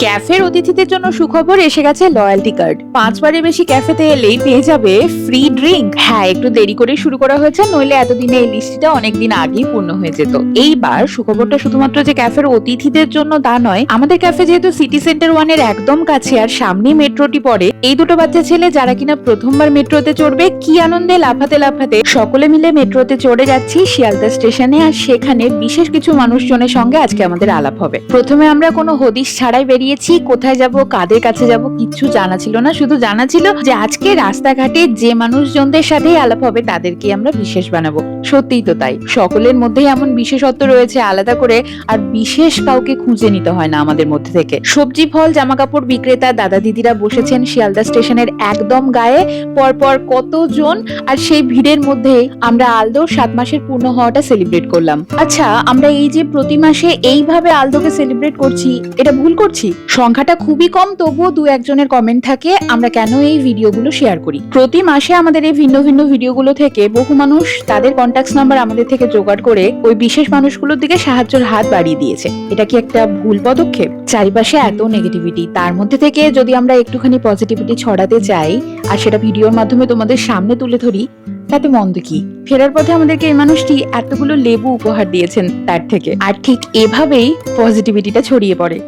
ক্যাফের অতিথিদের জন্য সুখবর এসে গেছে লয়্যালটি কার্ড। 5 বারের বেশি ক্যাফেতে এলেই পেয়ে যাবে ফ্রি ড্রিঙ্ক। হ্যাঁ, একটু দেরি করে শুরু করা হয়েছে, নইলে এতদিনে এই লিস্টটা অনেকদিন আগেই পূর্ণ হয়ে যেত। এইবার সুখবরটা শুধুমাত্র যে ক্যাফের অতিথিদের জন্য তা নয়, আমাদের ক্যাফে যেহেতু সিটি সেন্টার 1 এর একদম কাছে আর সামনেই মেট্রোটি পড়ে, এই দুটো বাচ্চা ছেলে যারা কিনা প্রথমবার মেট্রোতে চড়বে, কি আনন্দে লাফাতে লাফাতে সকলে মিলে মেট্রোতে চড়ে যাচ্ছি শিয়ালদা স্টেশনে। আর সেখানে বিশেষ কিছু মানুষজনের সঙ্গে আজকে আমাদের আলাপ হবে। প্রথমে আমরা কোনো হদিশ ছাড়াই বেরিয়েছি। কোথায় যাব, কাদের কাছে যাব কিচ্ছু জানা ছিল না, শুধু জানা ছিল যে আজকে রাস্তাঘাটে যে মানুষজনদের সাথেই আলাপ হবে তাদেরকে আমরা বিশেষ বানাবো। সত্যিই তো তাই, সকলের মধ্যেই এমন বিশেষত্ব রয়েছে আলাদা করে, আর বিশেষ কাউকে খুঁজে নিতে হয় না আমাদের মধ্যে থেকে। সবজি, ফল, জামা কাপড় বিক্রেতা দাদা দিদিরা বসেছেন শিয়ালদা স্টেশনের একদম গায়ে, পরপর কতজন, আর সেই ভিড়ের মধ্যে আমরা আলদোর 7 মাসের পূর্ণ হওয়াটা সেলিব্রেট করলাম। আচ্ছা, আমরা এই যে প্রতি মাসে এইভাবে আলদোকে সেলিব্রেট করছি, এটা ভুল করছি? সংখ্যাটা খুবই কম, তবুও 2-1 জনের কমেন্ট থাকে আমরা কেন এই ভিডিওগুলো শেয়ার করি। প্রতি মাসে আমাদের এই ভিন্ন ভিন্ন ভিডিওগুলো থেকে বহু মানুষ তাদের কন্ট্যাক্ট নাম্বার আমাদের থেকে জোগাড় করে ওই বিশেষ মানুষগুলোর দিকে সাহায্যের হাত বাড়িয়ে দিয়েছে। এটা কি একটা ভুল পদক্ষেপ? চারিপাশে এত নেগেটিভিটি, তার মধ্যে থেকে যদি আমরা একটুখানি পজিটিভিটি ছড়াতে চাই আর সেটা ভিডিওর মাধ্যমে তোমাদের সামনে তুলে ধরি, তাতে মন্দ কি? ফেরার পথে আমাদেরকে এই মানুষটি এতগুলো লেবু উপহার দিয়েছেন তার থেকে, আর ঠিক এভাবেই পজিটিভিটিটা ছড়িয়ে পড়ে।